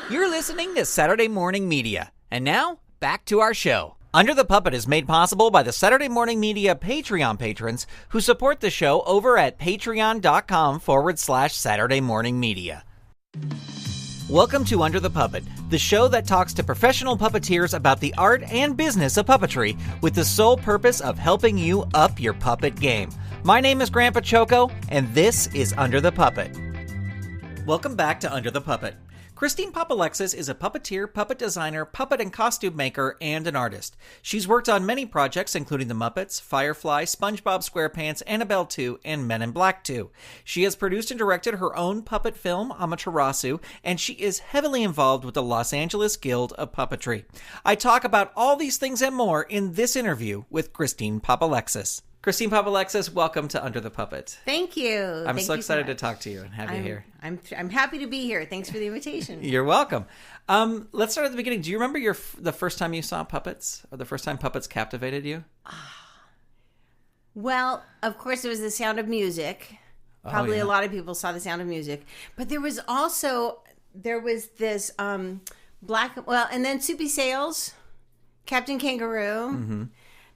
You're listening to Saturday Morning Media. And now, back to our show. Under the Puppet is made possible by the Saturday Morning Media Patreon patrons who support the show over at patreon.com/Saturday Morning Media. Welcome to Under the Puppet, the show that talks to professional puppeteers about the art and business of puppetry with the sole purpose of helping you up your puppet game. My name is Grandpa Choco, and this is Under the Puppet. Welcome back to Under the Puppet. Christine Papalexis is a puppeteer, puppet designer, puppet and costume maker, and an artist. She's worked on many projects, including the Muppets, Firefly, SpongeBob SquarePants, Annabelle 2, and Men in Black 2. She has produced and directed her own puppet film, Amaterasu, and she is heavily involved with the Los Angeles Guild of Puppetry. I talk about all these things and more in this interview with Christine Papalexis. Christine Papalexis, welcome to Under the Puppet. Thank you. I'm so excited to talk to you and have you here. I'm happy to be here. Thanks for the invitation. You're welcome. Let's start at the beginning. Do you remember the first time you saw puppets, or the first time puppets captivated you? Well, of course, it was The Sound of Music. Probably a lot of people saw The Sound of Music. But there was this and then Soupy Sales, Captain Kangaroo. Mm-hmm.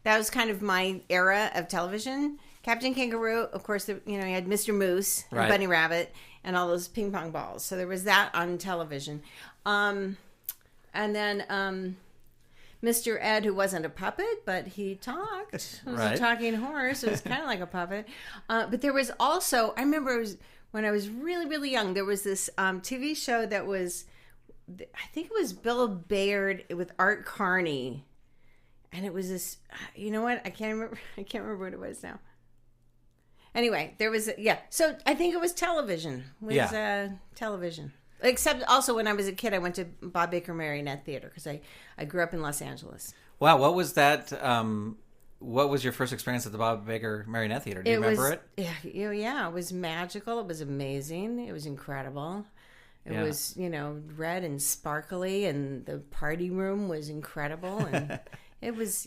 That was kind of my era of television. Captain Kangaroo, of course, you had Mr. Moose, and Bunny Rabbit, and all those ping pong balls. So there was that on television. And then Mr. Ed, who wasn't a puppet, but he talked. It was a talking horse. It was kind of like a puppet. But there was also, I remember when I was really, really young, there was this TV show that was, I think it was Bill Bayard with Art Carney. And it was this, you know what? I can't remember what it was now. Anyway, there was, So I think it was television. Television. Except also when I was a kid, I went to Bob Baker Marionette Theater because I grew up in Los Angeles. Wow, what was that? What was your first experience at the Bob Baker Marionette Theater? Do you remember it? Yeah, it was magical. It was amazing. It was incredible. It was, red and sparkly, and the party room was incredible. And it was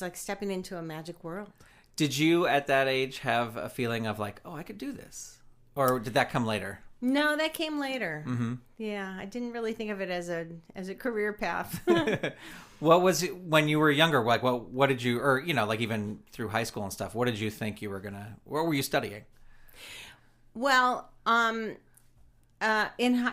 like stepping into a magic world. Did you, at that age, have a feeling of like, oh, I could do this? Or did that come later? No, that came later. Mm-hmm. Yeah, I didn't really think of it as a career path. What was it when you were younger? Like, what did you, or, like even through high school and stuff, what did you think you were what were you studying? Well, in high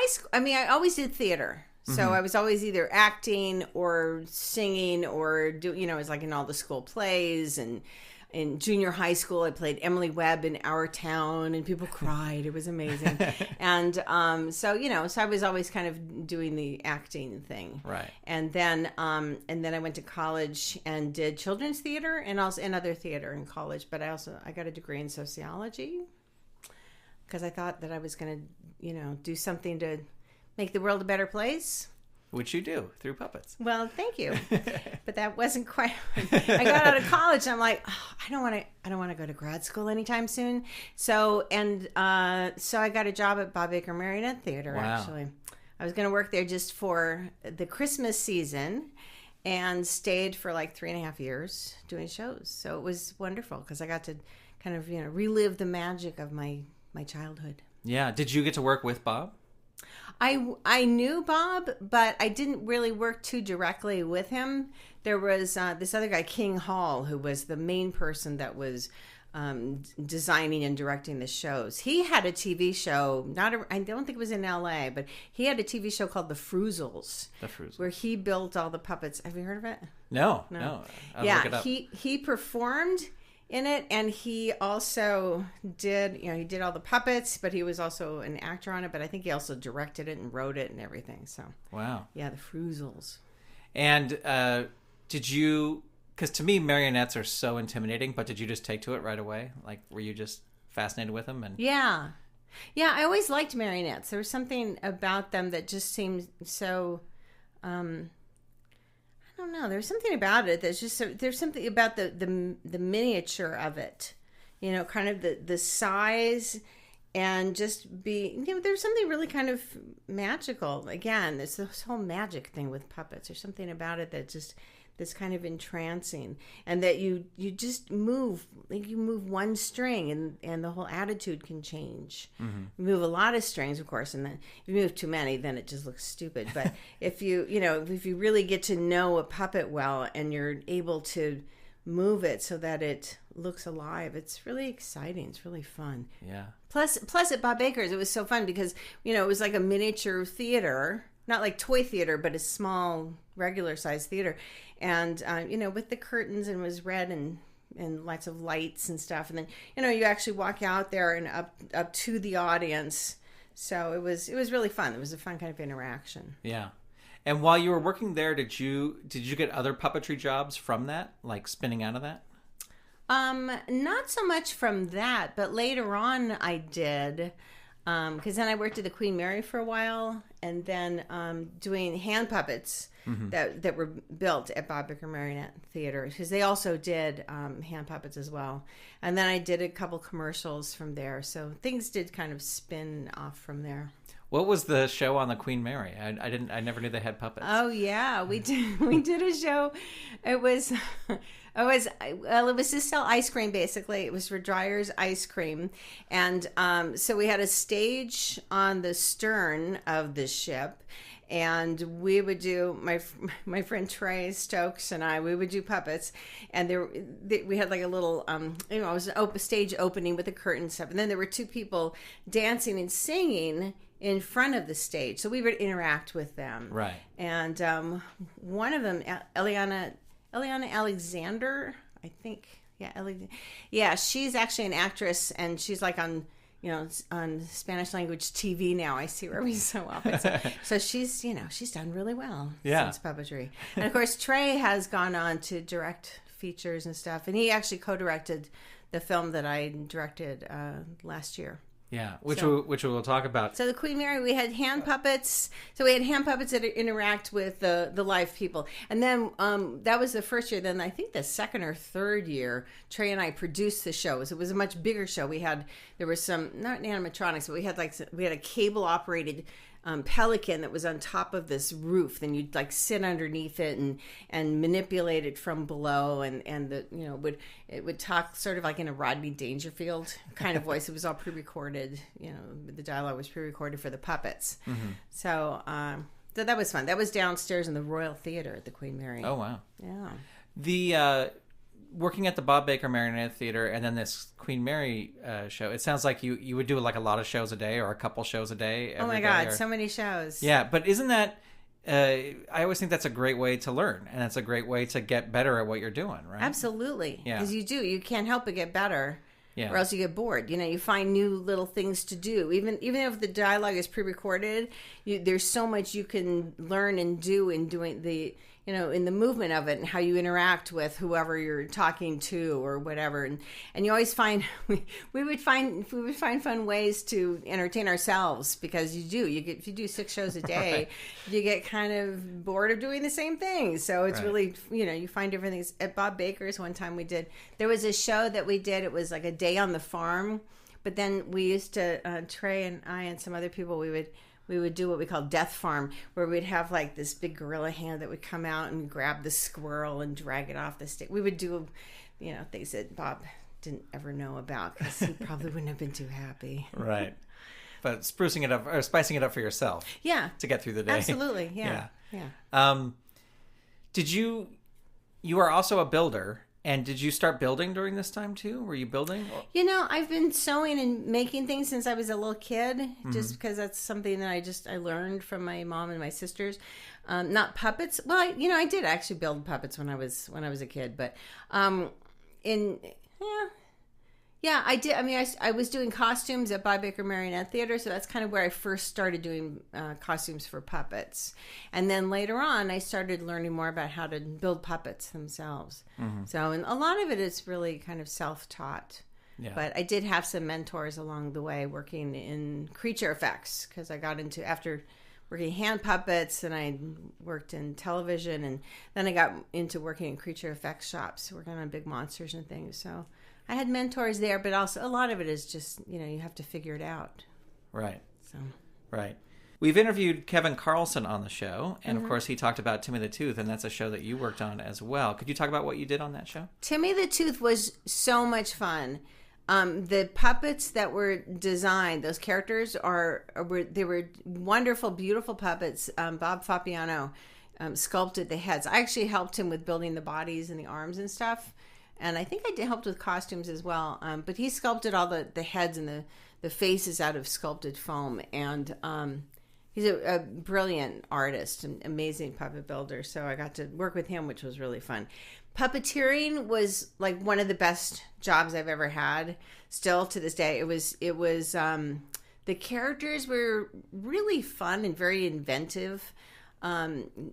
school, I always did theater. So I was always either acting or singing or it was like in all the school plays. And in junior high school, I played Emily Webb in Our Town, and people cried. It was amazing. And so I was always kind of doing the acting thing. Right. And then I went to college and did children's theater and also other theater in college. But I got a degree in sociology because I thought that I was going to, do something to make the world a better place. Which you do through puppets. Well, thank you. But that wasn't quite. I got out of college and I'm like, I don't want to go to grad school anytime soon. So I got a job at Bob Baker Marionette Theater. Wow. Actually, I was going to work there just for the Christmas season and stayed for like 3.5 years doing shows. So it was wonderful because I got to kind of relive the magic of my childhood. Yeah. Did you get to work with Bob? I knew Bob, but I didn't really work too directly with him. There was this other guy, King Hall, who was the main person that was designing and directing the shows. He had a TV show, I don't think it was in LA, but he had a TV show called The Fruzzles. Where he built all the puppets. Have you heard of it? No. I'll look it up. He performed in it, and he also did, he did all the puppets, but he was also an actor on it, but I think he also directed it and wrote it and everything. So wow. Yeah, The Fruzzles. And did you, because to me marionettes are so intimidating, but did you just take to it right away? Like, were you just fascinated with them? And yeah, I always liked marionettes. There was something about them that just seemed so I don't know. There's something about it that's just there's something about the miniature of it, kind of the size, and just there's something really kind of magical. Again, there's this whole magic thing with puppets. There's something about it that that's kind of entrancing, and that you just move, like you move one string and the whole attitude can change. You move a lot of strings, of course, and then if you move too many, then it just looks stupid. But if you really get to know a puppet well and you're able to move it so that it looks alive, it's really exciting. It's really fun. Yeah. Plus at Bob Baker's, it was so fun because, it was like a miniature theater, not like toy theater, but a small regular size theater. And, with the curtains, and it was red and lots of lights and stuff. And then, you actually walk out there and up to the audience. So it was really fun. It was a fun kind of interaction. Yeah. And while you were working there, did you get other puppetry jobs from that, like spinning out of that? Not so much from that, but later on I did, because then I worked at the Queen Mary for a while, and then doing hand puppets that were built at Bob Baker Marionette Theater, because they also did hand puppets as well. And then I did a couple commercials from there, so things did kind of spin off from there. What was the show on the Queen Mary? I never knew they had puppets. Oh yeah, we did a show. It was to sell ice cream, basically. It was for Dreyer's ice cream. And so we had a stage on the stern of the ship, and we would do, my friend Trey Stokes and we would do puppets, and we had like a little it was a stage opening with a curtain stuff, and then there were two people dancing and singing in front of the stage, so we would interact with them. Right. And one of them, Eliana Alexander, I think. Yeah, she's actually an actress, and she's like on Spanish language TV now. I see her every so often. So she's done really well since puppetry. And of course, Trey has gone on to direct features and stuff, and he actually co-directed the film that I directed last year. Yeah, which we'll talk about. So the Queen Mary, we had hand puppets. So we had hand puppets that interact with the live people. And then that was the first year. Then I think the second or third year, Trey and I produced the show. It was a much bigger show. There were some, not animatronics, but we had a cable operated pelican that was on top of this roof. Then you'd like sit underneath it and manipulate it from below, and it would talk sort of like in a Rodney Dangerfield kind of voice. It was all pre-recorded. The dialogue was pre-recorded for the puppets. So that was fun. That was downstairs in the Royal Theater at the Queen Mary. Oh wow. Yeah. The working at the Bob Baker Marionette Theater and then this Queen Mary show, it sounds like you would do like a lot of shows a day or a couple shows a day. Oh my God, so many shows. Yeah, but isn't that, I always think that's a great way to learn, and that's a great way to get better at what you're doing, right? Absolutely. Yeah. Because you can't help but get better. Yeah. Or else you get bored. You find new little things to do. Even if the dialogue is pre-recorded, there's so much you can learn and do in doing in the movement of it, and how you interact with whoever you're talking to or whatever. And you always find we would find fun ways to entertain ourselves, because if you do 6 shows a day, right, you get kind of bored of doing the same thing. So it's right, really, you find different things. At Bob Baker's one time there was a show that we did. It was like a day on the farm, but then we used to, Trey and I and some other people, we would do what we call Death Farm, where we'd have like this big gorilla hand that would come out and grab the squirrel and drag it off the stick. We would do, things that Bob didn't ever know about, because he probably wouldn't have been too happy. Right. But sprucing it up or spicing it up for yourself. Yeah. To get through the day. Absolutely. Yeah. Did you are also a builder. And did you start building during this time too? Were you building? I've been sewing and making things since I was a little kid, just because that's something that I learned from my mom and my sisters. Not puppets. Well, I did actually build puppets when I was a kid, but yeah, I did. I mean, I was doing costumes at Bob Baker Marionette Theater, so that's kind of where I first started doing costumes for puppets. And then later on, I started learning more about how to build puppets themselves. So, and a lot of it is really kind of self-taught. Yeah. But I did have some mentors along the way working in creature effects, because I got into, after working hand puppets, and I worked in television, and then I got into working in creature effects shops, working on big monsters and things. So I had mentors there, but also a lot of it is just, you have to figure it out. Right. So. Right. We've interviewed Kevin Carlson on the show, and of course he talked about Timmy the Tooth, and that's a show that you worked on as well. Could you talk about what you did on that show? Timmy the Tooth was so much fun. The puppets that were designed, those characters they were wonderful, beautiful puppets. Bob Fapiano sculpted the heads. I actually helped him with building the bodies and the arms and stuff. And I think I helped with costumes as well. But he sculpted all the heads and the faces out of sculpted foam. And he's a brilliant artist, an amazing puppet builder. So I got to work with him, which was really fun. Puppeteering was like one of the best jobs I've ever had. Still to this day, it was the characters were really fun and very inventive.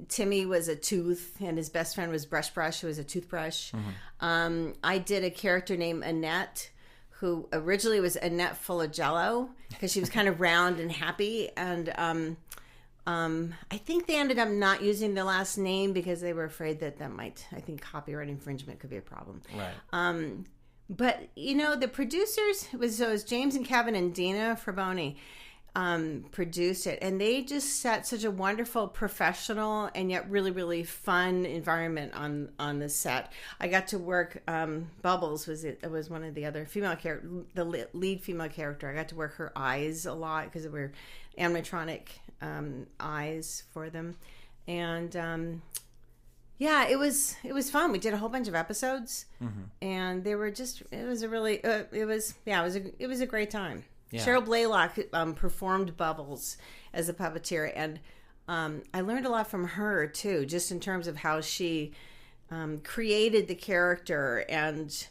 Timmy was a tooth, and his best friend was Brush, who was a toothbrush. I did a character named Annette, who originally was Annette full of Jello because she was kind of round and happy. And I think they ended up not using the last name because they were afraid that might, I think, copyright infringement could be a problem. Right. But the producers it was James and Kevin and Dina Fraboni. Produced it, and they just set such a wonderful, professional, and yet really, really fun environment on the set. I got to work. Bubbles was one of the other female character, the lead female character. I got to work her eyes a lot because there were animatronic eyes for them, and it was fun. We did a whole bunch of episodes, and they were just. It was a great time. Yeah. Cheryl Blaylock performed Bubbles as a puppeteer, and I learned a lot from her too, just in terms of how she created the character and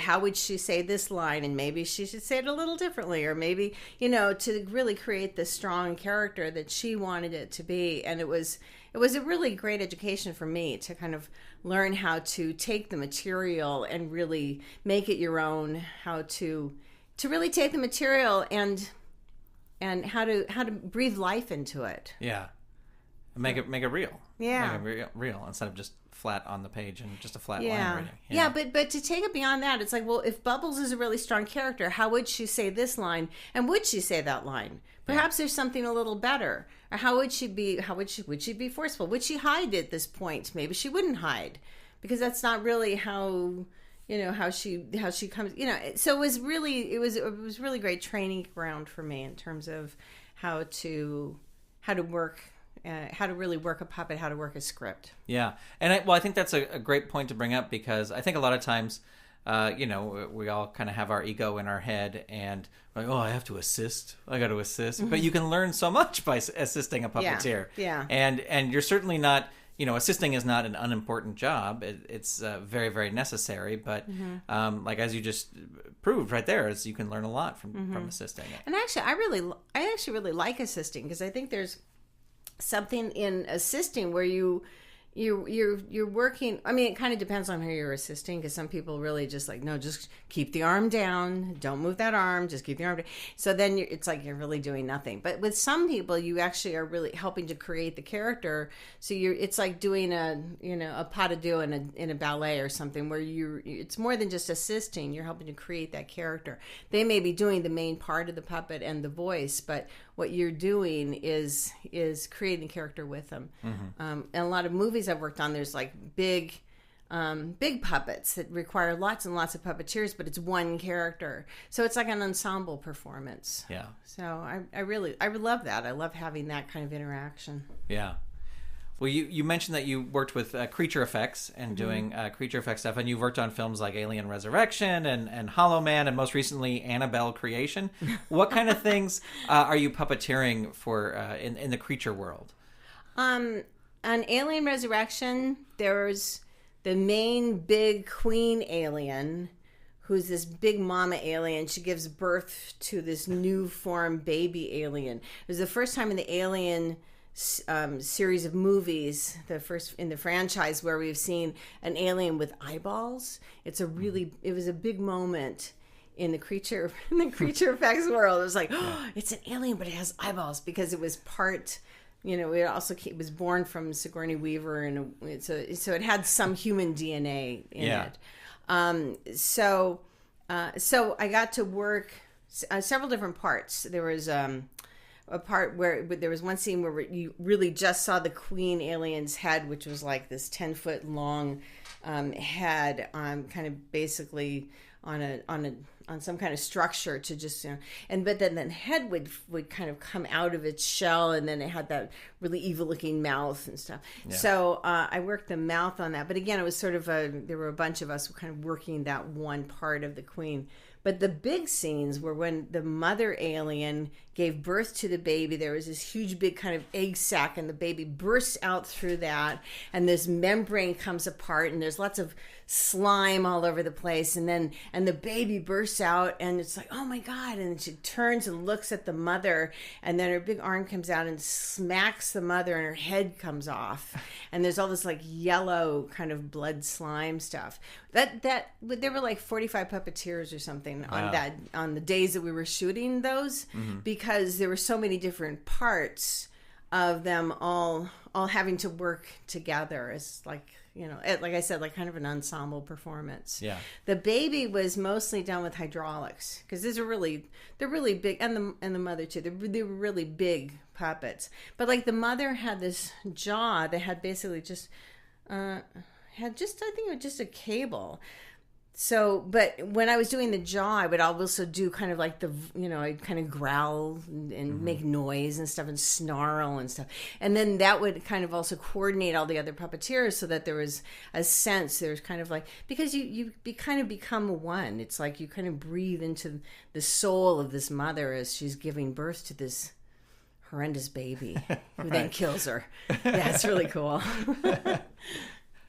how would she say this line, and maybe she should say it a little differently, or maybe to really create the strong character that she wanted it to be. And it was a really great education for me to kind of learn how to take the material and really make it your own, how to really take the material and how to breathe life into it. Yeah. Make it real. Yeah. Make it real instead of just flat on the page and just a flat line reading. Yeah, but to take it beyond that, it's like, well, if Bubbles is a really strong character, how would she say this line? And would she say that line? Perhaps there's something a little better. Or how would she be be forceful? Would she hide at this point? Maybe she wouldn't hide. Because that's not really how how she comes, so it was really great training ground for me in terms of how to work, how to really work a puppet, how to work a script. Yeah. And I think that's a great point to bring up, because I think a lot of times, we all kind of have our ego in our head and like, oh, I have to assist. I got to assist. But you can learn so much by assisting a puppeteer. Yeah. And you're certainly not, assisting is not an unimportant job. It's very, very necessary. But like as you just proved right there, is you can learn a lot from assisting. And actually, I actually really like assisting, because I think there's something in assisting where you're working. I mean, it kind of depends on who you're assisting, because some people really just like, no, just keep the arm down, don't move that arm, just keep the arm down. So then it's like you're really doing nothing. But with some people, you actually are really helping to create the character. So it's like doing a pas de deux in a ballet or something, where it's more than just assisting. You're helping to create that character. They may be doing the main part of the puppet and the voice, but what you're doing is creating character with them. And a lot of movies I've worked on, there's like big puppets that require lots and lots of puppeteers, but it's one character, so it's like an ensemble performance. Yeah. So I would love that. I love having that kind of interaction. Yeah. Well, you mentioned that you worked with creature effects and doing creature effects stuff, and you've worked on films like Alien Resurrection and Hollow Man, and most recently Annabelle Creation. What kind of things are you puppeteering for in the creature world? On Alien Resurrection, there's the main big queen alien, who's this big mama alien. She gives birth to this new form baby alien. It was the first time in the Alien series of movies, the first in the franchise, where we've seen an alien with eyeballs. It was a big moment in the creature effects world. It was like, oh, it's an alien, but it has eyeballs, because it was part. It was born from Sigourney Weaver, and so it had some human DNA in it. So I got to work several different parts. There was a part where there was one scene where you really just saw the queen alien's head, which was like this 10-foot long head, kind of basically on some kind of structure to just, but then the head would kind of come out of its shell, and then it had that really evil looking mouth and stuff. Yeah. So I worked the mouth on that, but again, it was sort of there were a bunch of us kind of working that one part of the queen. But the big scenes were when the mother alien gave birth to the baby. There was this huge big kind of egg sac, and the baby bursts out through that, and this membrane comes apart, and there's lots of slime all over the place, and the baby bursts out, and it's like, oh my God, and she turns and looks at the mother, and then her big arm comes out and smacks the mother, and her head comes off, and there's all this like yellow kind of blood slime stuff. That there were like 45 puppeteers or something on the days that we were shooting those, because there were so many different parts of them all having to work together. It's like, like I said, like kind of an ensemble performance. Yeah. The baby was mostly done with hydraulics, because they're really big, and the mother too. They were really big puppets. But like the mother had this jaw that had basically just I think it was just a cable. So, but when I was doing the jaw, I would also do kind of like I'd kind of growl and make noise and stuff and snarl and stuff. And then that would kind of also coordinate all the other puppeteers, so that there was a sense, there's kind of like, because you kind of become one. It's like you kind of breathe into the soul of this mother as she's giving birth to this horrendous baby who then kills her. Yeah, it's really cool.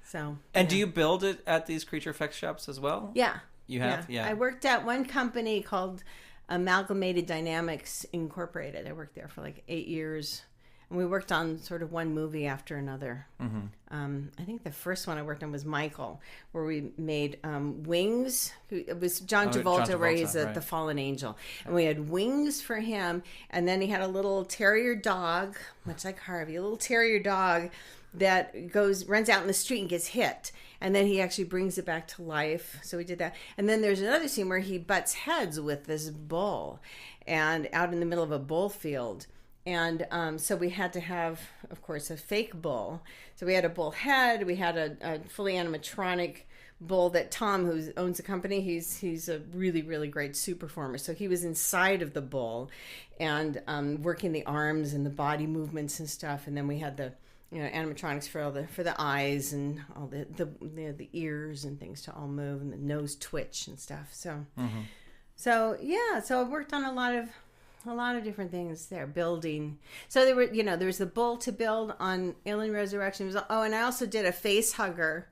So, and do you build it at these creature effects shops as well? Yeah. You have? Yeah. I worked at one company called Amalgamated Dynamics Incorporated. I worked there for like 8 years. And we worked on sort of one movie after another. I think the first one I worked on was Michael, where we made Wings. It was John Travolta, where he's the fallen angel. And we had wings for him. And then he had a little terrier dog, much like Harvey, a little terrier dog that runs out in the street and gets hit, and then he actually brings it back to life. So we did that. And then there's another scene where he butts heads with this bull, and out in the middle of a bull field. And so we had to have, of course, a fake bull. So we had a bull head. We had a fully animatronic bull that Tom, who owns the company, he's a really, really great suit performer. So he was inside of the bull and working the arms and the body movements and stuff. And then we had the animatronics for the eyes and all the ears and things to all move, and the nose twitch and stuff. So, so I worked on a lot of different things there, building. So there was the bull to build on Alien Resurrection. And I also did a face hugger.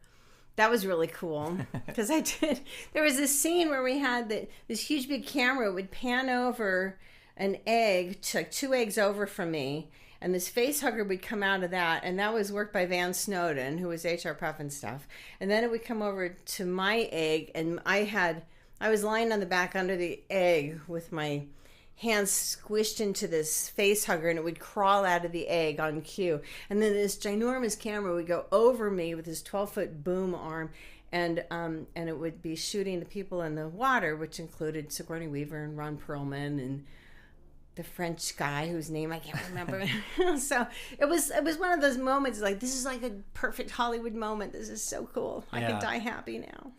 That was really cool, because there was this scene where we had this huge big camera would pan over an egg, like 2 eggs over from me, and this face hugger would come out of that, and that was worked by Van Snowden, who was HR Puff and stuff. And then it would come over to my egg, and I was lying on the back under the egg with my hands squished into this face hugger, and it would crawl out of the egg on cue. And then this ginormous camera would go over me with this 12-foot boom arm, and it would be shooting the people in the water, which included Sigourney Weaver and Ron Perlman and the French guy whose name I can't remember. So it was one of those moments, like, this is like a perfect Hollywood moment. This is so cool. I can die happy now.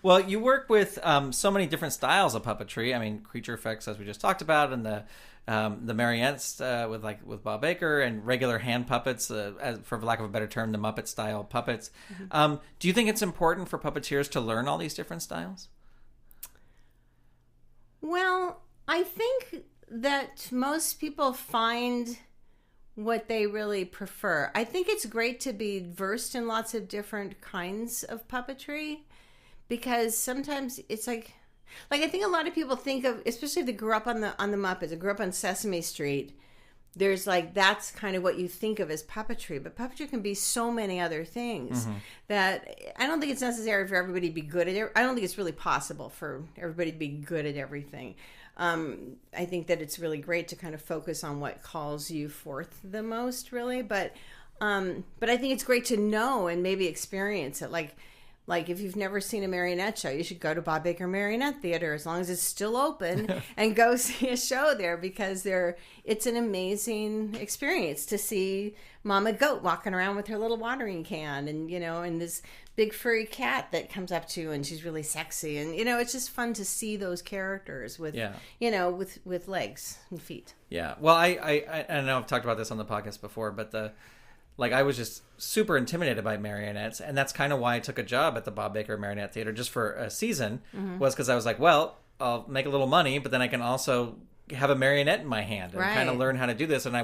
Well, you work with so many different styles of puppetry. I mean, creature effects, as we just talked about, and the marionettes with Bob Baker, and regular hand puppets, for lack of a better term, the Muppet style puppets. Do you think it's important for puppeteers to learn all these different styles? Well, I think that most people find what they really prefer. I think it's great to be versed in lots of different kinds of puppetry, because sometimes it's like I think a lot of people think of, especially if they grew up on the Muppets, they grew up on Sesame Street, there's like, that's kind of what you think of as puppetry. But puppetry can be so many other things that I don't think it's necessary for everybody to be good at it. I don't think it's really possible for everybody to be good at everything. I think that it's really great to kind of focus on what calls you forth the most, really. But I think it's great to know and maybe experience it. Like Like, if you've never seen a marionette show, you should go to Bob Baker Marionette Theater, as long as it's still open, and go see a show there, because it's an amazing experience to see Mama Goat walking around with her little watering can, and, and this big furry cat that comes up to you, and she's really sexy. And, it's just fun to see those characters with, with legs and feet. Yeah. Well, I know I've talked about this on the podcast before, but I was just super intimidated by marionettes, and that's kind of why I took a job at the Bob Baker Marionette Theater just for a season, was because I was like, well, I'll make a little money, but then I can also have a marionette in my hand and kind of learn how to do this. And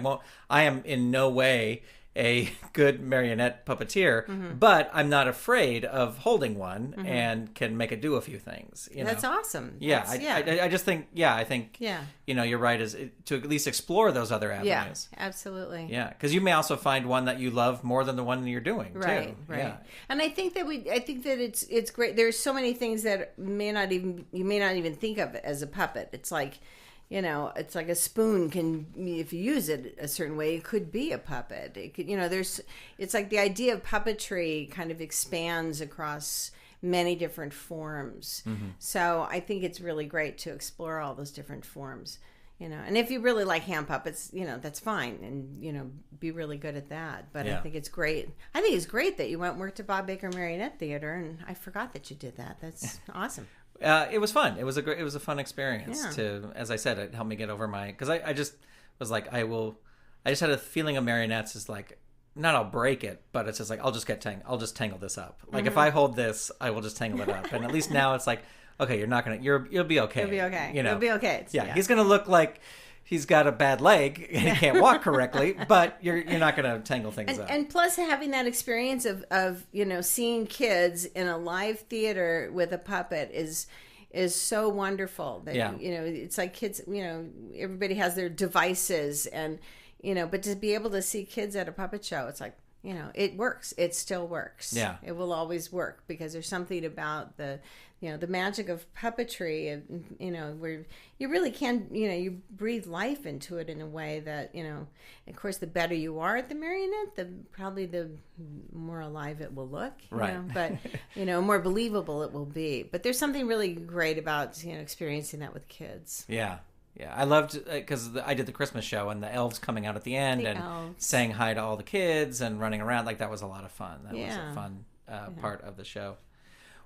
I am in no way a good marionette puppeteer, but I'm not afraid of holding one and can make it do a few things. That's awesome. Yeah, I just think, I think, you're right, is to at least explore those other avenues. Yeah, absolutely. Yeah, because you may also find one that you love more than the one you're doing, too. Right. Yeah. And I think that it's great. There's so many things that you may not even think of as a puppet. It's like, it's like a spoon if you use it a certain way, it could be a puppet. It could, it's like the idea of puppetry kind of expands across many different forms. So I think it's really great to explore all those different forms, and if you really like hand puppets, that's fine. And, be really good at that. But I think it's great. I think it's great that you went and worked at Bob Baker Marionette Theater, and I forgot that you did that. That's awesome. It was fun. It was a fun experience to, as I said, it helped me get over because I just was like, I just had a feeling of marionettes is like, not I'll break it, but it's just like, I'll just tangle this up. Like if I hold this, I will just tangle it up. And at least now it's like, okay, you'll be okay. You'll be okay. You'll be okay. He's going to look like he's got a bad leg and he can't walk correctly, but you're not going to tangle things up. And plus having that experience of seeing kids in a live theater with a puppet is so wonderful. That, it's like kids, everybody has their devices, and but to be able to see kids at a puppet show, it's like, it works. It still works. Yeah. It will always work, because there's something about the magic of puppetry, where you really can, you breathe life into it in a way that, of course, the better you are at the marionette, the more alive it will look, but, more believable it will be. But there's something really great about, experiencing that with kids. Yeah. Yeah, I loved, because I did the Christmas show, and the elves coming out at the end saying hi to all the kids and running around. Like, that was a lot of fun. That was a fun part of the show.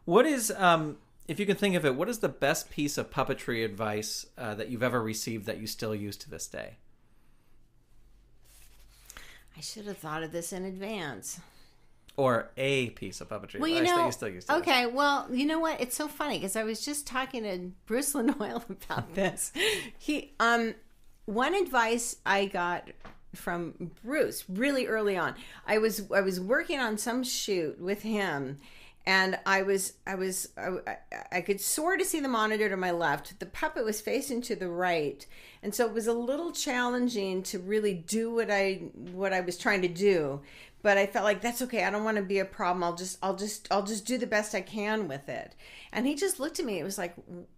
What is, if you can think of it, what is the best piece of puppetry advice that you've ever received that you still use to this day? I should have thought of this in advance. Or a piece of puppetry advice that you still use to okay, well, you know what? It's so funny, because I was just talking to Bruce Lanoil about this. One advice I got from Bruce really early on. I was working on some shoot with him, and I could sort of see the monitor to my left. The puppet was facing to the right, and so it was a little challenging to really do what I was trying to do. But I felt like, that's okay. I don't want to be a problem. I'll just do the best I can with it. And he just looked at me. It was like,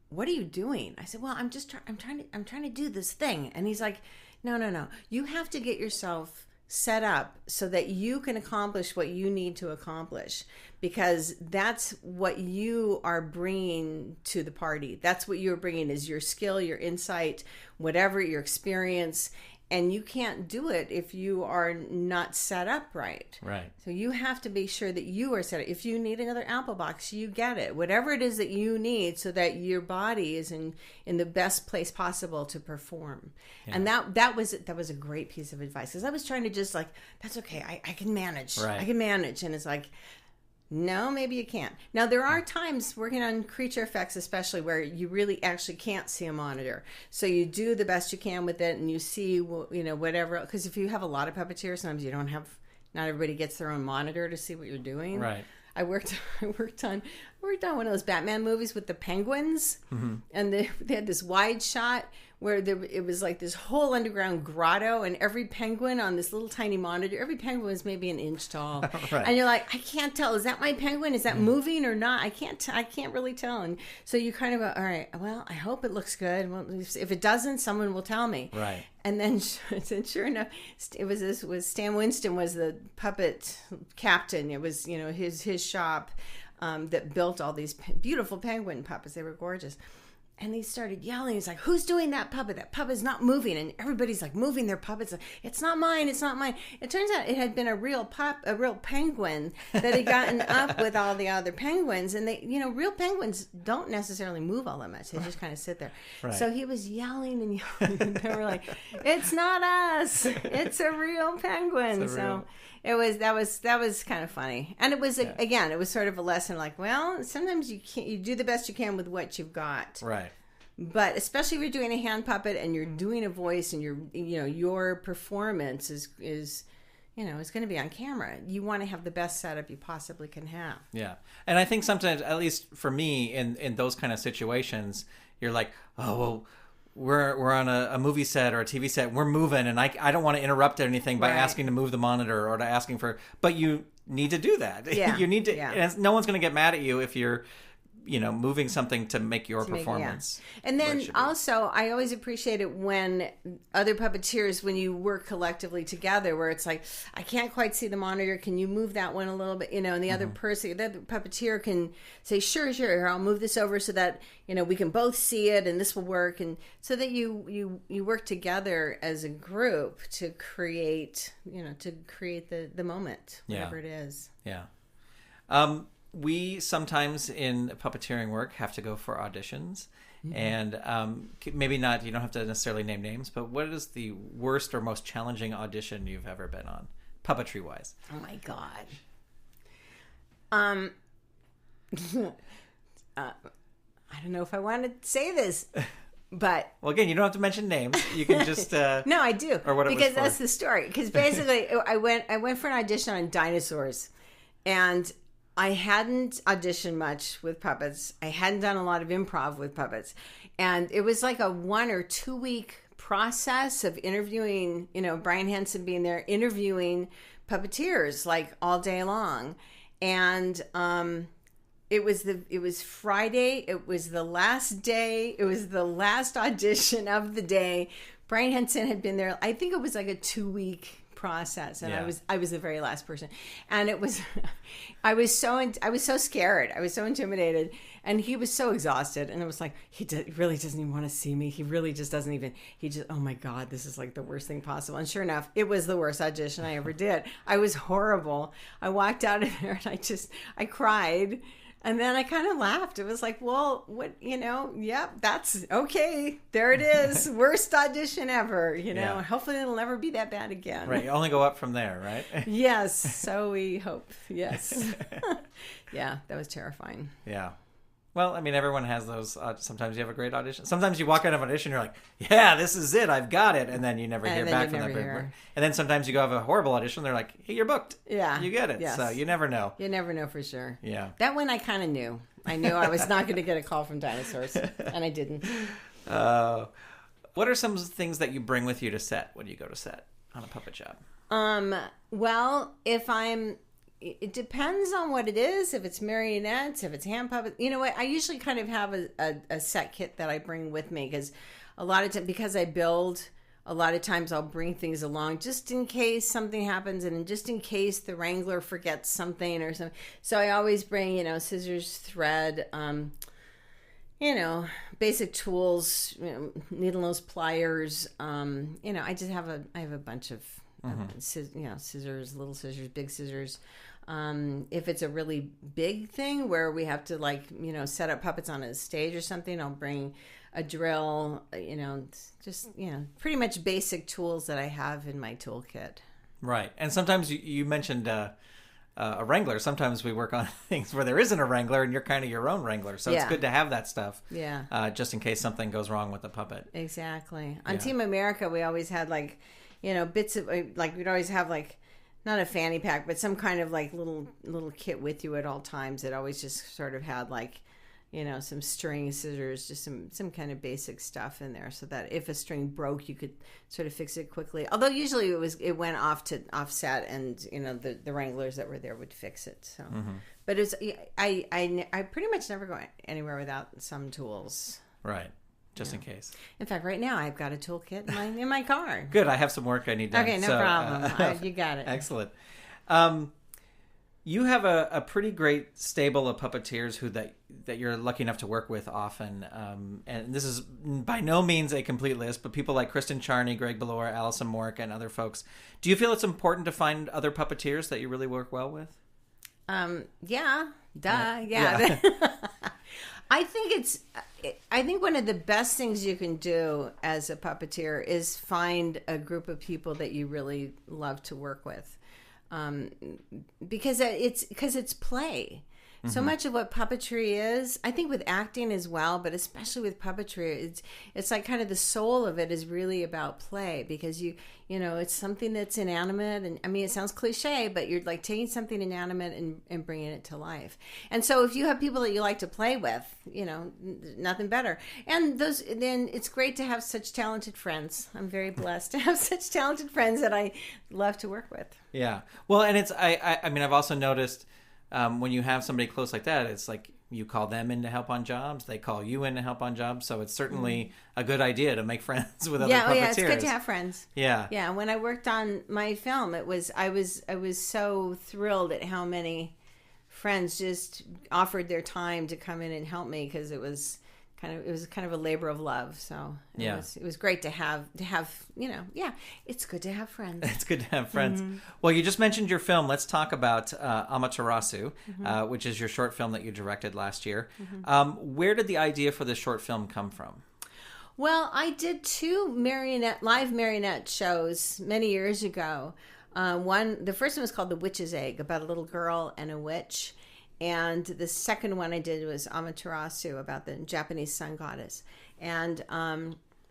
what are you doing? I said, well, I'm trying to do this thing. And he's like, no. You have to get yourself set up so that you can accomplish what you need to accomplish, because that's what you are bringing to the party. That's what you're bringing, is your skill, your insight, whatever, your experience. And you can't do it if you are not set up right. Right. So you have to be sure that you are set up. If you need another apple box, you get it. Whatever it is that you need, so that your body is in the best place possible to perform. Yeah. And that was a great piece of advice, because I was trying to just like, that's okay. I can manage. Right. I can manage. And it's like, no, maybe you can't. Now, there are times working on creature effects, especially, where you really actually can't see a monitor. So you do the best you can with it, and you see, whatever. Because if you have a lot of puppeteers, sometimes you don't have, not everybody gets their own monitor to see what you're doing. Right. I worked on one of those Batman movies with the penguins, and they had this wide shot where it was like this whole underground grotto, and every penguin on this little tiny monitor, every penguin was maybe an inch tall. Right. And you're like, I can't tell, is that my penguin? Is that moving or not? I can't really tell. And so you kind of go, all right, well, I hope it looks good. Well, if it doesn't, someone will tell me. Right. And then sure enough, Stan Winston was the puppet captain. It was, his shop. that built all these beautiful penguin puppets. They were gorgeous. And he started yelling. He's like, who's doing that puppet? That puppet's not moving. And everybody's like moving their puppets. Like, it's not mine. It's not mine. It turns out it had been a real penguin that had gotten up with all the other penguins. And they, real penguins don't necessarily move all that much. They just kind of sit there. Right. So he was yelling and yelling. And they were like, it's not us. It's a real penguin. That was kind of funny. And it was, again, it was sort of a lesson like, well, sometimes you do the best you can with what you've got. Right. But especially if you're doing a hand puppet and you're doing a voice and your performance is going to be on camera. You want to have the best setup you possibly can have. Yeah. And I think sometimes, at least for me, in those kind of situations, you're like, oh, well, we're on a movie set or a TV set. We're moving, and I don't want to interrupt anything by asking to move the monitor or to asking for. But you need to do that. Yeah. You need to. Yeah. And no one's going to get mad at you if you're, moving something to make your performance. And then also, I always appreciate it when other puppeteers, when you work collectively together, where it's like, I can't quite see the monitor. Can you move that one a little bit? And the other person, the other puppeteer can say, sure, I'll move this over so that, we can both see it and this will work. And so that you work together as a group to create, the moment, whatever it is. Yeah. We sometimes in puppeteering work have to go for auditions. Mm-hmm. And maybe not, you don't have to necessarily name names, but what is the worst or most challenging audition you've ever been on, puppetry-wise? Oh, my God. I don't know if I want to say this, but... Well, again, you don't have to mention names. You can just... No, I do. Or what because that's the story. Because basically, I went for an audition on dinosaurs, and... I hadn't auditioned much with puppets. I hadn't done a lot of improv with puppets. And it was like a 1 or 2 week process of interviewing, Brian Henson being there, interviewing puppeteers like all day long. And it was Friday. It was the last day. It was the last audition of the day. Brian Henson had been there. I think it was like a 2 week process, and I was the very last person, and it was I was so scared, I was so intimidated, and he was so exhausted, and it was like he really doesn't even want to see me. He really just doesn't even. He just, oh my God, this is like the worst thing possible. And sure enough, it was the worst audition I ever did. I was horrible. I walked out of there and I cried. And then I kind of laughed. It was like, well, what, that's okay. There it is. Worst audition ever, Yeah. Hopefully it'll never be that bad again. Right. You only go up from there, right? Yes. So we hope. Yes. Yeah. That was terrifying. Yeah. Well, I mean, everyone has those. Sometimes you have a great audition. Sometimes you walk out of an audition, you're like, yeah, this is it. I've got it. And then you never hear back from that person. And then sometimes you go have a horrible audition. They're like, hey, you're booked. Yeah. You get it. Yes. So you never know. You never know for sure. Yeah. That one I kind of knew. I knew I was not going to get a call from dinosaurs. And I didn't. What are some things that you bring with you to set when you go to set on a puppet job? Well, it depends on what it is. If it's marionettes, if it's hand puppets, I usually kind of have a set kit that I bring with me, because a lot of times, because I build, a lot of times I'll bring things along just in case something happens, and just in case the wrangler forgets something or something. So I always bring, scissors, thread, basic tools, needle nose pliers. I just have a bunch of scissors, little scissors, big scissors. If it's a really big thing where we have to set up puppets on a stage or something, I'll bring a drill, pretty much basic tools that I have in my toolkit. Right. And sometimes you mentioned a wrangler. Sometimes we work on things where there isn't a wrangler and you're kind of your own wrangler. So it's good to have that stuff. Yeah. Just in case something goes wrong with the puppet. Exactly. On Team America, we always had bits of, we'd always have not a fanny pack, but some kind of little kit with you at all times. It always just sort of had some string, scissors, just some kind of basic stuff in there, so that if a string broke, you could sort of fix it quickly. Although usually it went offset, and the wranglers that were there would fix it. So, but I pretty much never go anywhere without some tools. Right. Just in case. In fact, right now I've got a toolkit in my car. Good. I have some work I need done. Okay, no problem. You got it. Excellent. You have a pretty great stable of puppeteers that you're lucky enough to work with often. And this is by no means a complete list, but people like Kristen Charney, Greg Belor, Allison Mork, and other folks. Do you feel it's important to find other puppeteers that you really work well with? Yeah. I think one of the best things you can do as a puppeteer is find a group of people that you really love to work with. Because it's play. So much of what puppetry is, I think with acting as well, but especially with puppetry, it's like kind of the soul of it is really about play, because you know, it's something that's inanimate, and I mean, it sounds cliche, but you're like taking something inanimate and bringing it to life. And so if you have people that you like to play with, you know, nothing better. And then it's great to have such talented friends. I'm very blessed to have such talented friends that I love to work with. Yeah. Well, and it's, I mean, I've also noticed, when you have somebody close like that, it's like you call them in to help on jobs. They call you in to help on jobs. So it's certainly a good idea to make friends with other puppeteers. Yeah, it's good to have friends. Yeah. Yeah, when I worked on my film, I was so thrilled at how many friends just offered their time to come in and help me, because it was kind of a labor of love. So it was great to have, you know, it's good to have friends. It's good to have friends. Well, you just mentioned your film. Let's talk about Amaterasu, which is your short film that you directed last year. Where did the idea for this short film come from? Well, I did 2 live marionette shows many years ago. The first one was called The Witch's Egg, about a little girl and a witch. And the second one I did was Amaterasu, about the Japanese sun goddess. And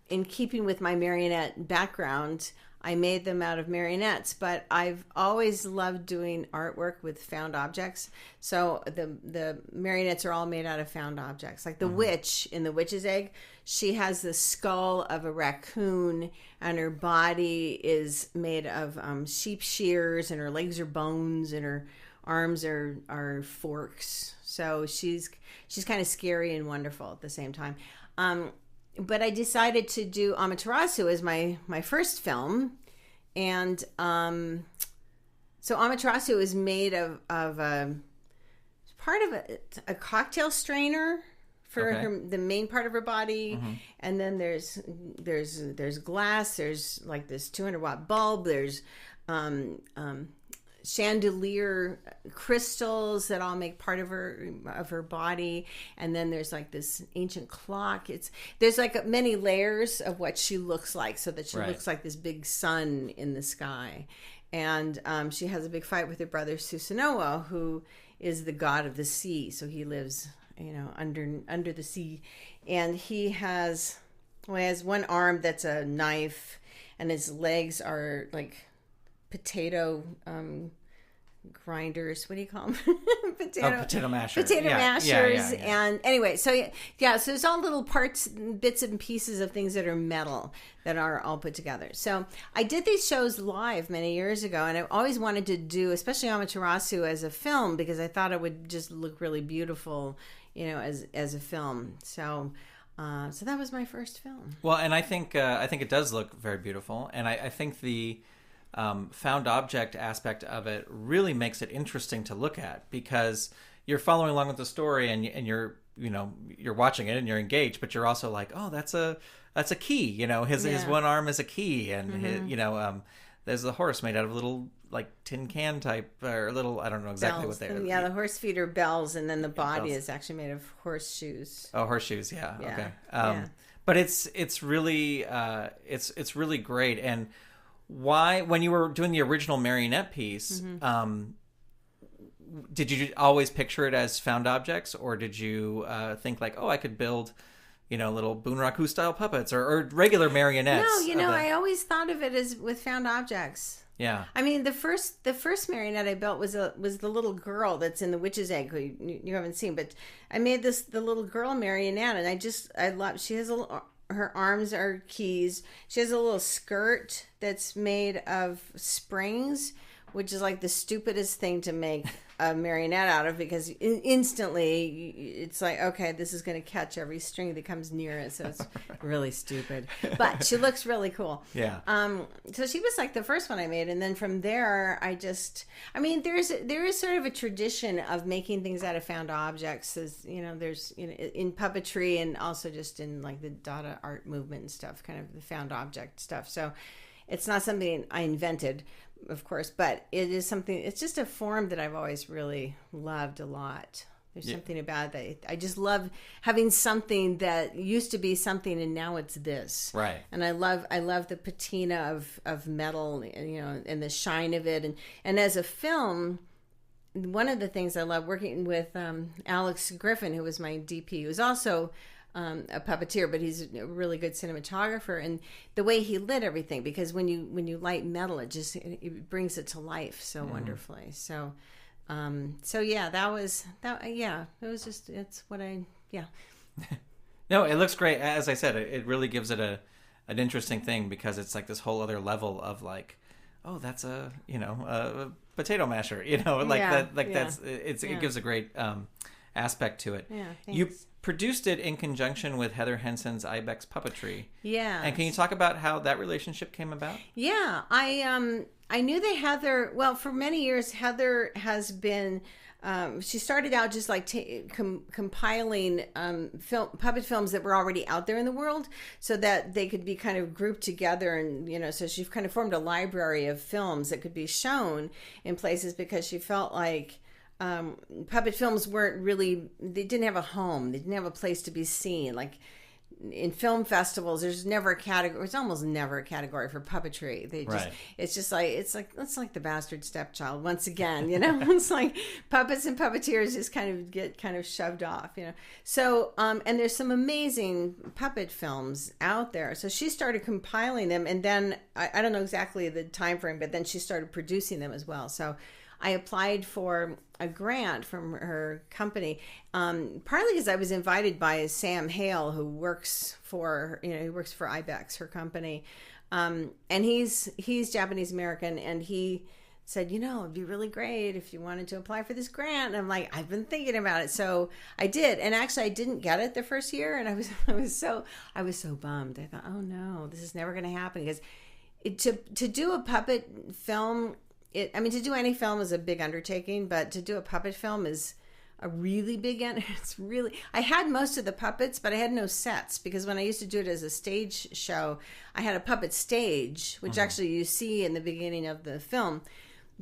in keeping with my marionette background, I made them out of marionettes. But I've always loved doing artwork with found objects. So the marionettes are all made out of found objects. Like the witch in The Witch's Egg, she has the skull of a raccoon, and her body is made of sheep shears, and her legs are bones, and her arms are forks. So she's kind of scary and wonderful at the same time. But I decided to do Amaterasu as my first film. And so Amaterasu is made of part of a cocktail strainer for the main part of her body. And then there's glass, there's like this 200-watt bulb, there's chandelier crystals that all make part of her body, and then there's like this ancient clock. There's like many layers of what she looks like, so that she looks like this big sun in the sky. And she has a big fight with her brother Susanoo, who is the god of the sea. So he lives, you know, under the sea, and he has one arm that's a knife, and his legs are like potato grinders. What do you call them? Potato mashers. Potato mashers. Yeah. And anyway, so there's all little parts, bits and pieces of things that are metal that are all put together. So I did these shows live many years ago, and I always wanted to do, especially Amaterasu, as a film, because I thought it would just look really beautiful, you know, as a film. So that was my first film. Well, and I think it does look very beautiful, and I think the found object aspect of it really makes it interesting to look at, because you're following along with the story, and you're watching it and you're engaged, but you're also like, oh, that's a key, you know, his one arm is a key, and his, you know, there's a horse made out of a little like tin can type, or little, I don't know exactly bells. what they are. Yeah, the horse feet are bells, and then the body is actually made of horseshoes. Oh, horseshoes, yeah. Okay. But it's really it's really great. And why, when you were doing the original marionette piece, did you always picture it as found objects, or did you think like, oh, I could build, you know, little Bunraku style puppets or regular marionettes? No, you know, I always thought of it as with found objects. Yeah. I mean, the first marionette I built was the little girl that's in The Witch's Egg, who you haven't seen, but I made the little girl marionette, and I love, she has her arms are keys. She has a little skirt that's made of springs which is like the stupidest thing to make a marionette out of, because instantly it's like, okay, this is going to catch every string that comes near it. So it's really stupid, but she looks really cool. Yeah. So she was like the first one I made. And then from there, there is sort of a tradition of making things out of found objects, as there's, in puppetry and also just in like the Dada art movement and stuff, kind of the found object stuff. So it's not something I invented, of course, but it is something, it's just a form that I've always really loved a lot. There's something about that. I just love having something that used to be something and now it's this. Right. And I love the patina of metal, and the shine of it. And as a film, one of the things I love working with Alex Griffin, who was my DP, who's also a puppeteer, but he's a really good cinematographer, and the way he lit everything, because when you light metal, it brings it to life so wonderfully. So No, it looks great. As I said, it really gives it an interesting thing, because it's like this whole other level of like, oh, that's a potato masher, it gives a great aspect to it. Yeah, thanks. You produced it in conjunction with Heather Henson's Ibex Puppetry. Yeah. And can you talk about how that relationship came about? Yeah, I knew that Heather, well, for many years, Heather has been, she started out just like compiling puppet films that were already out there in the world, so that they could be kind of grouped together. And, so she kind of formed a library of films that could be shown in places, because she felt like puppet films they didn't have a home. They didn't have a place to be seen. Like in film festivals, there's never a category. It's almost never a category for puppetry. It's like the bastard stepchild once again, it's like puppets and puppeteers just get shoved off, So, and there's some amazing puppet films out there. So she started compiling them, and then I don't know exactly the time frame, but then she started producing them as well. So I applied for a grant from her company, partly because I was invited by Sam Hale, who works for Ibex, her company, and he's Japanese American, and he said, it'd be really great if you wanted to apply for this grant. And I'm like, I've been thinking about it, so I did. And actually, I didn't get it the first year, and I was so bummed. I thought, oh no, this is never going to happen, because to do a puppet film. To do any film is a big undertaking, but to do a puppet film is a really big I had most of the puppets, but I had no sets, because when I used to do it as a stage show, I had a puppet stage, which actually you see in the beginning of the film.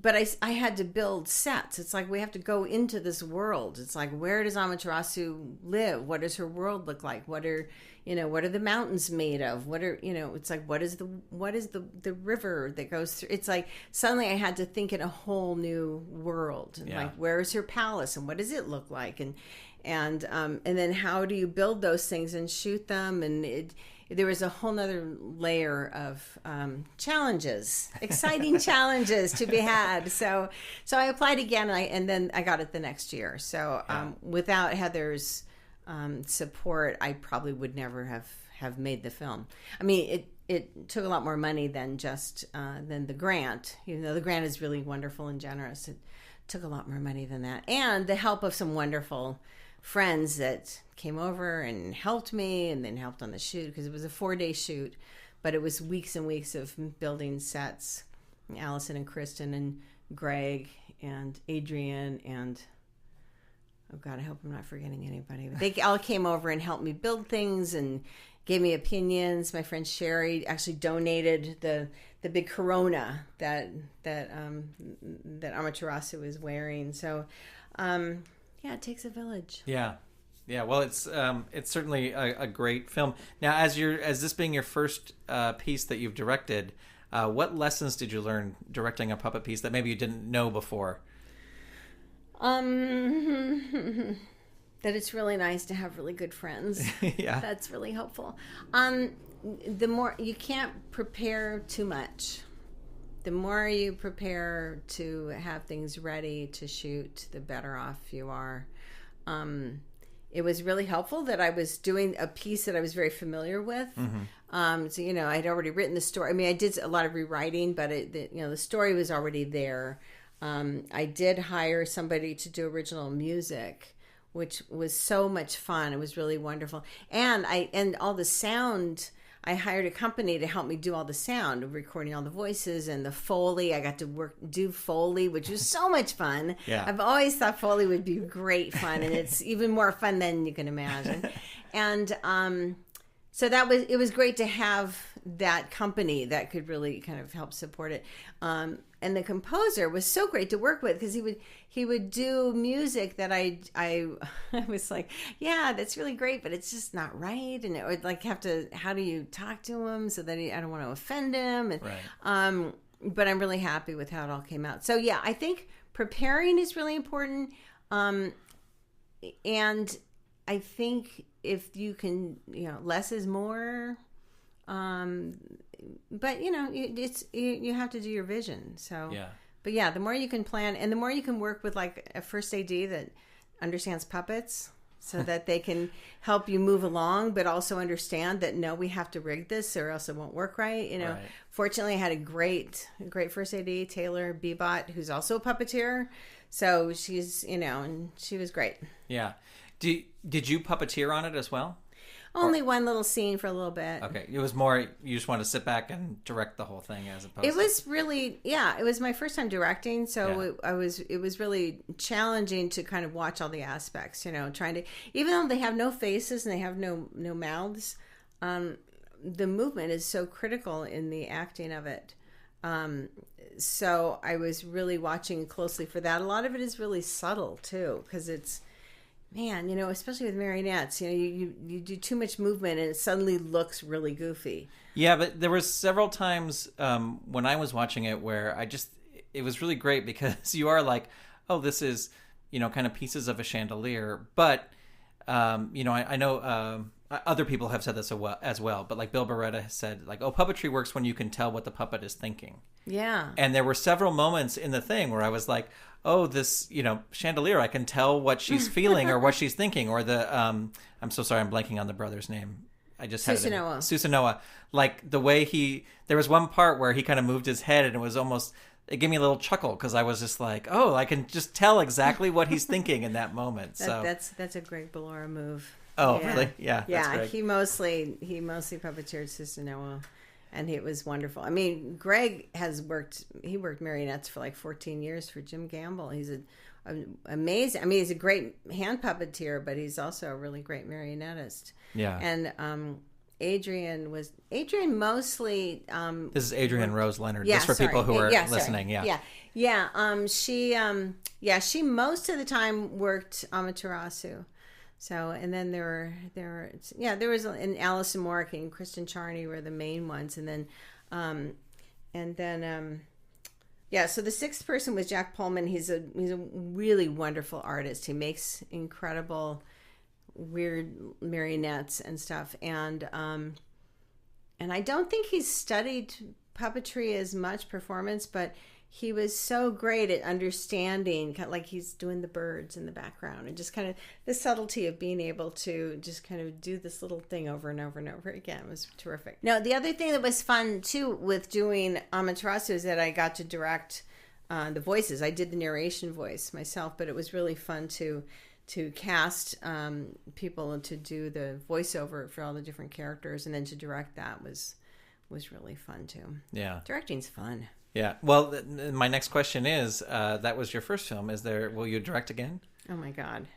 But I had to build sets. It's like, we have to go into this world. It's like, where does Amaterasu live? What does her world look like? What are the mountains made of? It's like, what is the river that goes through? It's like, suddenly I had to think in a whole new world. And like, where is her palace, and what does it look like? And then how do you build those things and shoot them? And there was a whole nother layer of challenges, exciting challenges to be had. So I applied again, and then I got it the next year. So without Heather's support, I probably would never have made the film. It took a lot more money than just than the grant. The grant is really wonderful and generous. It took a lot more money than that, and the help of some wonderful friends that came over and helped me, and then helped on the shoot, because it was a 4-day shoot, but it was weeks and weeks of building sets. Allison and Kristen and Greg and Adrian and, oh God, I hope I'm not forgetting anybody. But they all came over and helped me build things and gave me opinions. My friend Sherry actually donated the big Corona that Amaterasu is wearing. So, it takes a village. Yeah. Well, it's certainly a great film. Now, as this being your first piece that you've directed, what lessons did you learn directing a puppet piece that maybe you didn't know before? That it's really nice to have really good friends. Yeah, that's really helpful. The more you can't prepare too much. The more you prepare to have things ready to shoot, the better off you are. it was really helpful that I was doing a piece that I was very familiar with. So, I'd already written the story. I mean, I did a lot of rewriting, but the story was already there. I did hire somebody to do original music, which was so much fun. It was really wonderful. And all the sound, I hired a company to help me do all the sound, recording all the voices and the Foley. I got to do Foley, which was so much fun. Yeah. I've always thought Foley would be great fun, and it's even more fun than you can imagine. And so it was great to have that company that could really kind of help support it. And the composer was so great to work with, because he would do music that I was like, yeah, that's really great, but it's just not right. And it would like how do you talk to him so that I don't want to offend him? And, right. But I'm really happy with how it all came out. So yeah, I think preparing is really important. And I think if you can, less is more. But you have to do your vision. So yeah. But yeah, the more you can plan, and the more you can work with like a first AD that understands puppets, so that they can help you move along, but also understand that no, we have to rig this or else it won't work right. Right. Fortunately, I had a great first AD, Taylor Bebot, who's also a puppeteer. So she's, and she was great. Yeah. Did you puppeteer on it as well? Only one little scene for a little bit. Okay. It was more, you just want to sit back and direct the whole thing as opposed It was really, it was my first time directing. So it was really challenging to kind of watch all the aspects, trying to, even though they have no faces and they have no mouths, the movement is so critical in the acting of it. So I was really watching closely for that. A lot of it is really subtle too, because it's, man, especially with marionettes, you do too much movement and it suddenly looks really goofy. Yeah, but there was several times when I was watching it where it was really great, because you are like, oh, this is, kind of pieces of a chandelier. But, I know other people have said this as well, but like Bill Beretta has said, like, oh, puppetry works when you can tell what the puppet is thinking. Yeah. And there were several moments in the thing where I was like, oh, this, chandelier, I can tell what she's feeling or what she's thinking. Or the, I'm so sorry, I'm blanking on the brother's name. I just had Susanoo. Like the way there was one part where he kind of moved his head and it gave me a little chuckle, because I was just like, oh, I can just tell exactly what he's thinking in that moment. That's a Greg Ballora move. Oh, yeah. Really? Yeah. Yeah. He mostly puppeteered Susanoo. And it was wonderful. I mean, Greg worked marionettes for like 14 years for Jim Gamble. He's amazing. I mean, he's a great hand puppeteer, but he's also a really great marionettist. Yeah. And Adrian mostly. This is Adrian Rose Leonard. Just for people who are listening. Sorry. Yeah. She most of the time worked Amaterasu. So, and then there was an Alison Morrick and Kristen Charney were the main ones. And then, so the sixth person was Jack Pullman. He's a really wonderful artist. He makes incredible, weird marionettes and stuff. And I don't think he's studied puppetry as much, performance, but he was so great at understanding, kind of like he's doing the birds in the background, and just kind of the subtlety of being able to just kind of do this little thing over and over and over again was terrific. Now, the other thing that was fun too with doing Amaterasu is that I got to direct the voices. I did the narration voice myself, but it was really fun to cast people to do the voiceover for all the different characters, and then to direct that was really fun too. Yeah, directing's fun. Yeah. Well, my next question is, that was your first film. Will you direct again? Oh my God.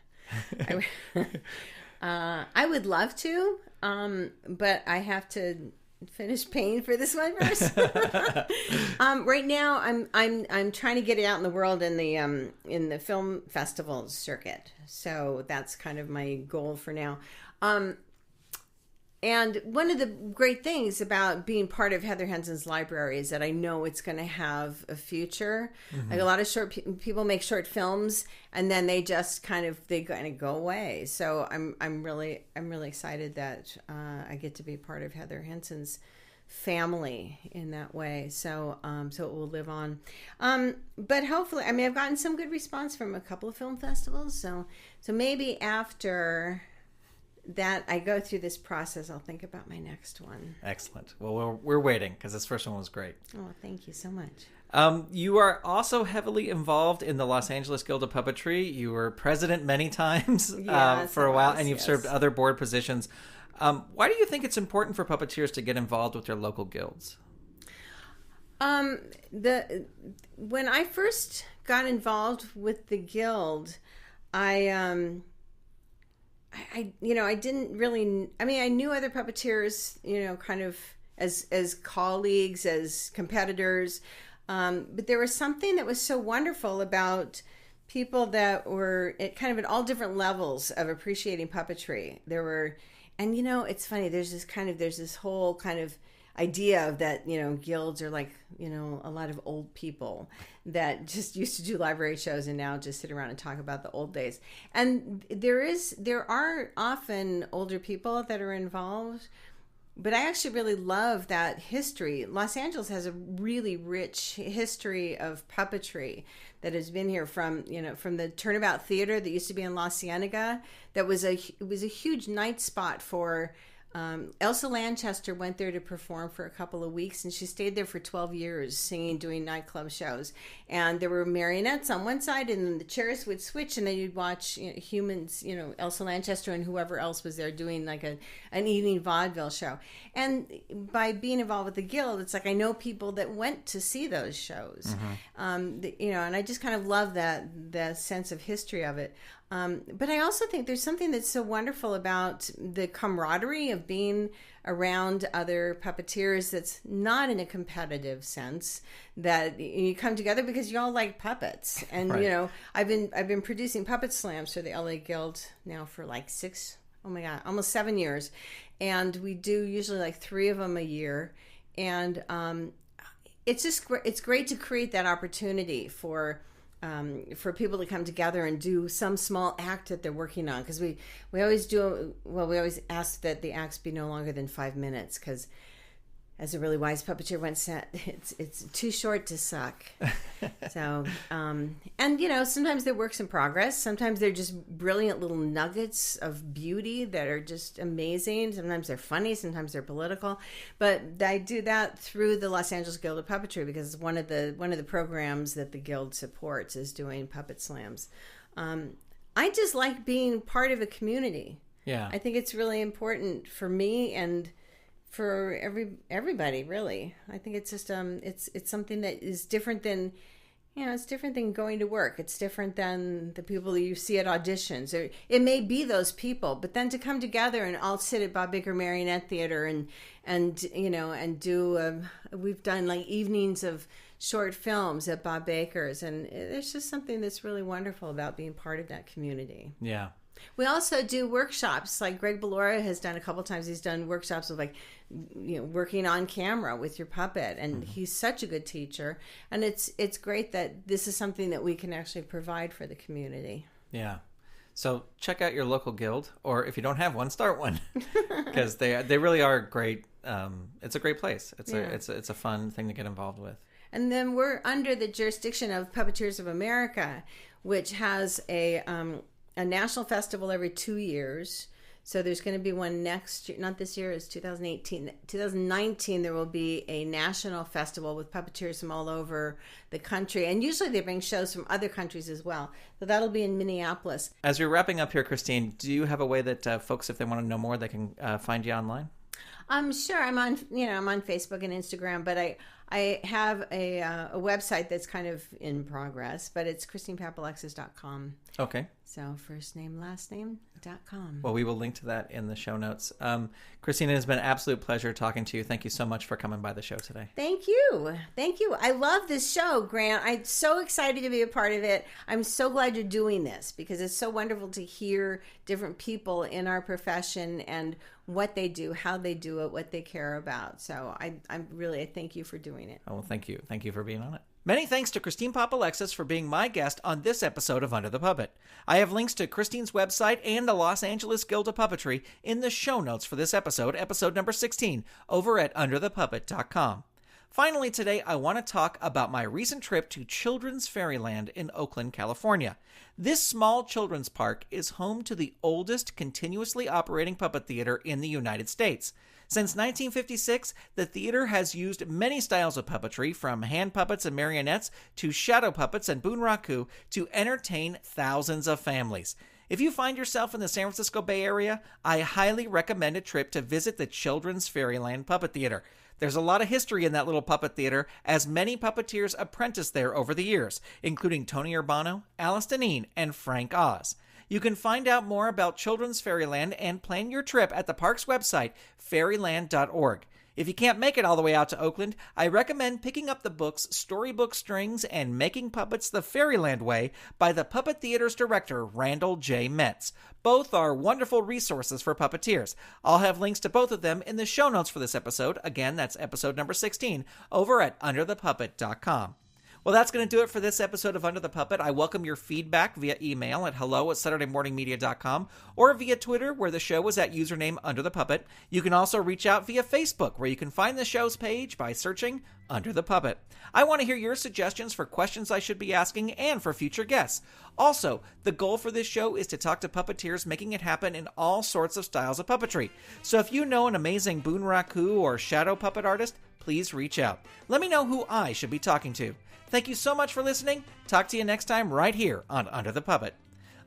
I would love to, but I have to finish paying for this one first. Right now I'm trying to get it out in the world in the film festival circuit. So that's kind of my goal for now. And one of the great things about being part of Heather Henson's library is that I know it's going to have a future. Mm-hmm. Like a lot of people make short films and then they just kind of go away. So I'm really excited that I get to be part of Heather Henson's family in that way. So so it will live on. But hopefully, I mean, I've gotten some good response from a couple of film festivals. So maybe after that I go through this process, I'll think about my next one. Excellent. Well, we're waiting because this first one was great. Oh, thank you so much. You are also heavily involved in the Los Angeles Guild of Puppetry. You were president many times for a while, and you've served other board positions. Why do you think it's important for puppeteers to get involved with their local guilds? When I first got involved with the guild, I didn't really, I mean, I knew other puppeteers, kind of as colleagues, as competitors. But there was something that was so wonderful about people that were at all different levels of appreciating puppetry. There were, and it's funny, there's this whole kind of idea of that, guilds are like, a lot of old people that just used to do library shows and now just sit around and talk about the old days. And there are often older people that are involved, but I actually really love that history. Los Angeles has a really rich history of puppetry that has been here from the Turnabout Theater that used to be in La Cienega. It was a huge night spot for Elsa Lanchester went there to perform for a couple of weeks, and she stayed there for 12 years singing, doing nightclub shows. And there were marionettes on one side, and then the chairs would switch, and then you'd watch humans, Elsa Lanchester and whoever else was there doing like an evening vaudeville show. And by being involved with the Guild, it's like I know people that went to see those shows. Mm-hmm. And I just kind of love that sense of history of it. But I also think there's something that's so wonderful about the camaraderie of being around other puppeteers that's not in a competitive sense, that you come together because you all like puppets. And, right. I've been producing puppet slams for the LA Guild now for like almost 7 years. And we do usually like 3 of them a year. And it's great to create that opportunity for people to come together and do some small act that they're working on, because we always ask that the acts be no longer than 5 minutes, because as a really wise puppeteer once said, it's too short to suck. So and sometimes they're works in progress, sometimes they're just brilliant little nuggets of beauty that are just amazing. Sometimes they're funny, sometimes they're political, but I do that through the Los Angeles Guild of Puppetry, because one of the programs that the Guild supports is doing puppet slams. I just like being part of a community. Yeah, I think it's really important for me and for everybody, really. I think it's just it's something that is different than it's different than going to work. It's different than the people that you see at auditions. Or it may be those people, but then to come together and all sit at Bob Baker Marionette Theater and do we've done like evenings of short films at Bob Baker's, and there's just something that's really wonderful about being part of that community. Yeah. We also do workshops, like Greg Ballora has done a couple times. He's done workshops of working on camera with your puppet, and mm-hmm. he's such a good teacher. And it's great that this is something that we can actually provide for the community. Yeah. So check out your local guild, or if you don't have one, start one, because they really are great. It's a great place. It's a fun thing to get involved with. And then we're under the jurisdiction of Puppeteers of America, which has a national festival every 2 years. So there's going to be one next year, not this year, it's 2018. 2019, there will be a national festival with puppeteers from all over the country. And usually they bring shows from other countries as well. So that'll be in Minneapolis. As you're wrapping up here, Christine, do you have a way that folks, if they want to know more, they can find you online? Sure. I'm on Facebook and Instagram, but I have a website that's kind of in progress, but it's ChristinePapalexis.com. Okay. So first name, last name.com. Well, we will link to that in the show notes. Christine, it has been an absolute pleasure talking to you. Thank you so much for coming by the show today. Thank you. Thank you. I love this show, Grant. I'm so excited to be a part of it. I'm so glad you're doing this, because it's so wonderful to hear different people in our profession and what they do, how they do it, what they care about. So I thank you for doing it. Oh, well, thank you. Thank you for being on it. Many thanks to Christine Papalexis for being my guest on this episode of Under the Puppet. I have links to Christine's website and the Los Angeles Guild of Puppetry in the show notes for this episode number 16, over at underthepuppet.com. Finally today, I want to talk about my recent trip to Children's Fairyland in Oakland, California. This small children's park is home to the oldest continuously operating puppet theater in the United States. Since 1956, the theater has used many styles of puppetry, from hand puppets and marionettes to shadow puppets and bunraku, to entertain thousands of families. If you find yourself in the San Francisco Bay Area, I highly recommend a trip to visit the Children's Fairyland Puppet Theater. There's a lot of history in that little puppet theater, as many puppeteers apprenticed there over the years, including Tony Urbano, Alice Deneen, and Frank Oz. You can find out more about Children's Fairyland and plan your trip at the park's website, fairyland.org. If you can't make it all the way out to Oakland, I recommend picking up the books Storybook Strings and Making Puppets the Fairyland Way by the Puppet Theater's director, Randall J. Metz. Both are wonderful resources for puppeteers. I'll have links to both of them in the show notes for this episode. Again, that's episode number 16, over at underthepuppet.com. Well, that's going to do it for this episode of Under the Puppet. I welcome your feedback via email at hello@SaturdayMorningMedia.com or via Twitter, where the show is at username Under the Puppet. You can also reach out via Facebook, where you can find the show's page by searching Under the Puppet. I want to hear your suggestions for questions I should be asking and for future guests. Also, the goal for this show is to talk to puppeteers making it happen in all sorts of styles of puppetry. So if you know an amazing bunraku or shadow puppet artist, please reach out. Let me know who I should be talking to. Thank you so much for listening. Talk to you next time right here on Under the Puppet.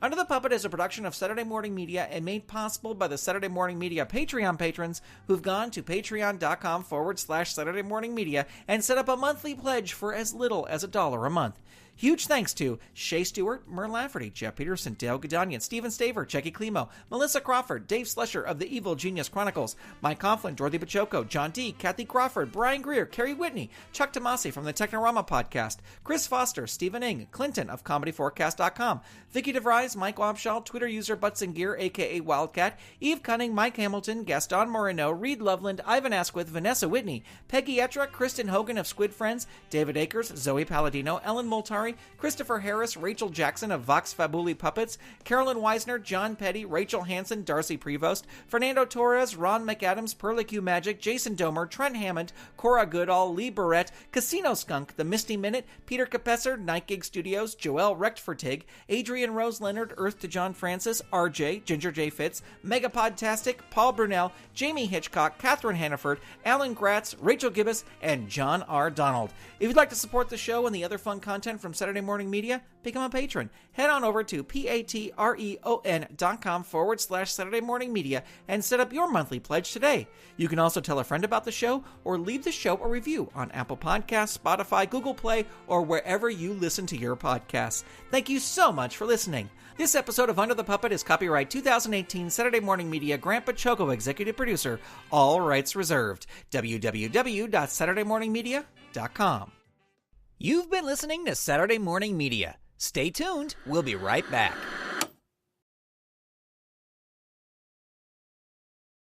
Under the Puppet is a production of Saturday Morning Media and made possible by the Saturday Morning Media Patreon patrons who've gone to patreon.com/Saturday Morning Media and set up a monthly pledge for as little as $1 a month. Huge thanks to Shay Stewart, Myrn Lafferty, Jeff Peterson, Dale Godanian, Stephen Staver, Jackie Klimo, Melissa Crawford, Dave Slusher of the Evil Genius Chronicles, Mike Coughlin, Dorothy Pachoco, John D., Kathy Crawford, Brian Greer, Kerry Whitney, Chuck Tomasi from the Technorama Podcast, Chris Foster, Stephen Ing, Clinton of ComedyForecast.com, Vicky DeVries, Mike Wobschall, Twitter user Butts and Gear, a.k.a. Wildcat, Eve Cunning, Mike Hamilton, Gaston Moreno, Reed Loveland, Ivan Asquith, Vanessa Whitney, Peggy Etra, Kristen Hogan of Squid Friends, David Akers, Zoe Palladino, Ellen Moltari, Christopher Harris, Rachel Jackson of Vox Fabuli Puppets, Carolyn Weisner, John Petty, Rachel Hansen, Darcy Prevost, Fernando Torres, Ron McAdams, Perlicue Magic, Jason Domer, Trent Hammond, Cora Goodall, Lee Barrett, Casino Skunk, The Misty Minute, Peter Capesser, Night Gig Studios, Joelle Rechtfertig, Adrian Rose Leonard, Earth to John Francis, RJ, Ginger J. Fitz, Megapodtastic, Paul Brunel, Jamie Hitchcock, Catherine Hannaford, Alan Gratz, Rachel Gibbous, and John R. Donald. If you'd like to support the show and the other fun content from Saturday Morning Media, become a patron. Head on over to patreon.com/Saturday Morning Media and set up your monthly pledge today. You can also tell a friend about the show or leave the show a review on Apple Podcasts, Spotify, Google Play, or wherever you listen to your podcasts. Thank you so much for listening. This episode of Under the Puppet is copyright 2018 Saturday Morning Media, Grant Pachoco, executive producer, all rights reserved. www.SaturdayMorningMedia.com. You've been listening to Saturday Morning Media. Stay tuned. We'll be right back.